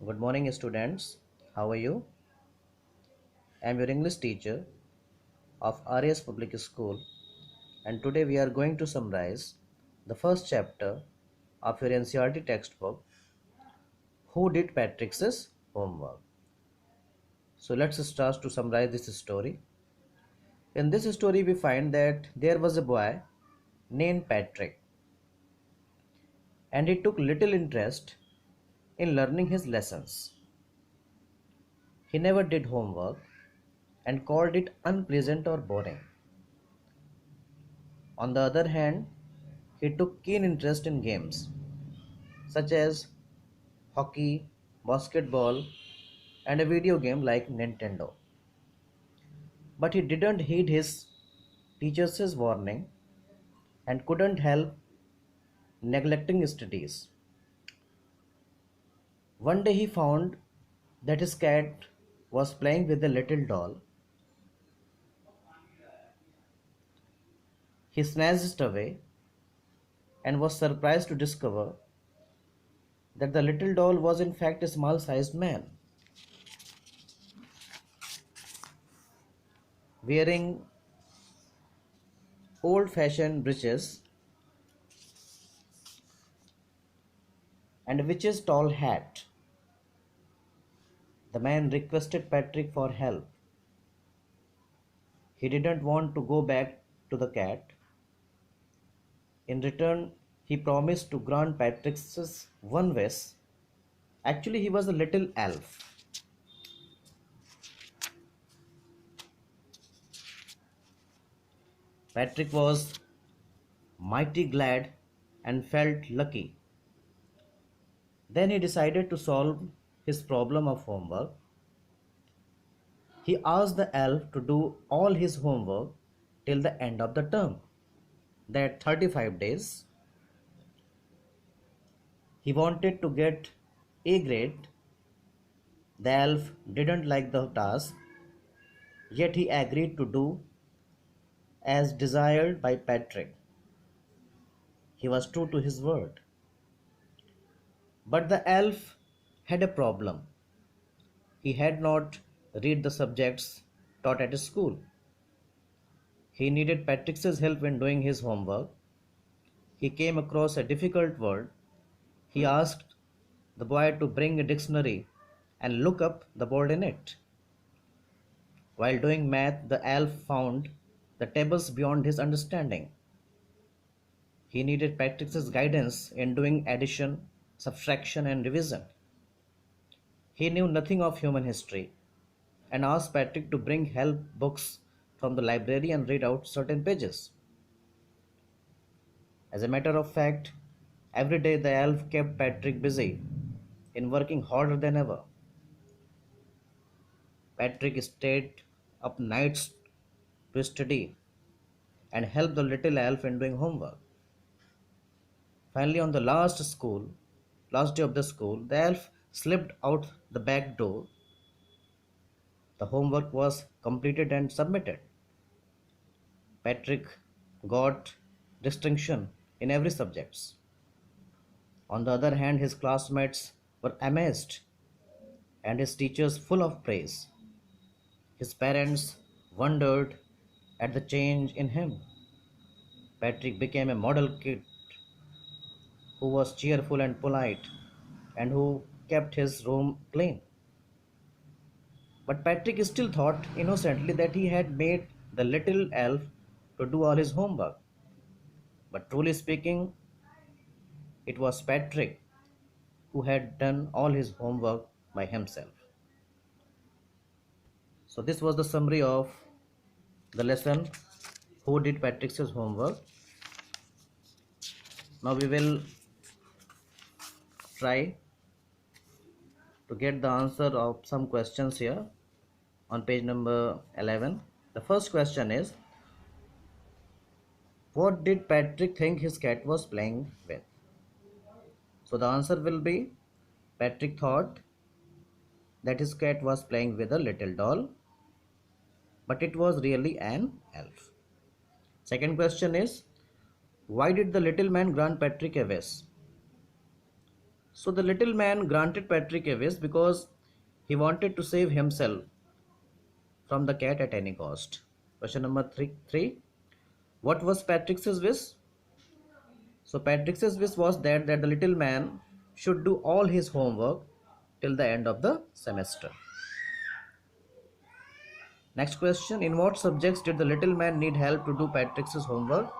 Good morning, students. How are you? I am your English teacher of RAS Public School, and today we are going to summarize the first chapter of your NCERT textbook, Who Did Patrick's Homework? So let's start to summarize this story. In this story, we find that there was a boy named Patrick, and he took little interest in learning his lessons. He never did homework and called it unpleasant or boring. On the other hand, he took keen interest in games such as hockey, basketball, and a video game like Nintendo. But he didn't heed his teacher's warning and couldn't help neglecting studies. One day he found that his cat was playing with a little doll. He snatched it away and was surprised to discover that the little doll was in fact a small sized man wearing old fashioned breeches and a witch's tall hat. The man requested Patrick for help. He didn't want to go back to the cat. In return, he promised to grant Patrick's one wish. Actually, he was a little elf. Patrick was mighty glad and felt lucky. Then he decided to solve his problem of homework. He asked the elf to do all his homework till the end of the term. That 35 days. He wanted to get A grade. The elf didn't like the task, yet he agreed to do as desired by Patrick. He was true to his word. But the elf had a problem. He had not read the subjects taught at school. He needed Patrick's help when doing his homework. He came across a difficult word. He asked the boy to bring a dictionary and look up the word in it. While doing math, the elf found the tables beyond his understanding. He needed Patrick's guidance in doing addition, subtraction, and revision. He knew nothing of human history and asked Patrick to bring help books from the library and read out certain pages. As a matter of fact, every day the elf kept Patrick busy in working harder than ever. Patrick stayed up nights to study and help the little elf in doing homework. Finally, on the last day of the school, the elf slipped out the back door. The homework was completed and submitted. Patrick got distinction in every subject. On the other hand, his classmates were amazed and his teachers full of praise. His parents wondered at the change in him. Patrick became a model kid who was cheerful and polite and who kept his room clean. But Patrick still thought innocently that he had made the little elf to do all his homework. But truly speaking, it was Patrick who had done all his homework by himself. So, this was the summary of the lesson Who Did Patrick's Homework. Now, we will try to get the answer of some questions here on page number 11. The first question is, what did Patrick think his cat was playing with? So the answer will be, Patrick thought that his cat was playing with a little doll, but it was really an elf. Second question is, why did the little man grant Patrick a wish? So the little man granted Patrick a wish because he wanted to save himself from the cat at any cost. Question number three. What was Patrick's wish? So Patrick's wish was that the little man should do all his homework till the end of the semester. Next question. In what subjects did the little man need help to do Patrick's homework?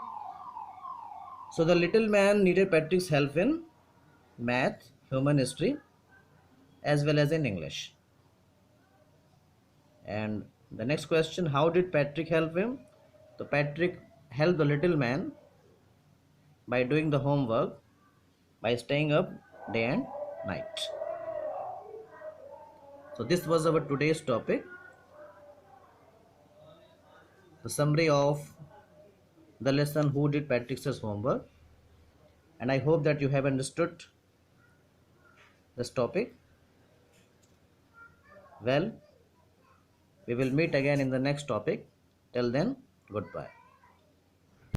So the little man needed Patrick's help in math, human history, as well as in English. And the next question, how did Patrick help him? So Patrick helped the little man by doing the homework, by staying up day and night. So this was our today's topic, the summary of the lesson Who Did Patrick's Homework, and I hope that you have understood this topic well. We will meet again in the next topic. Till then, goodbye.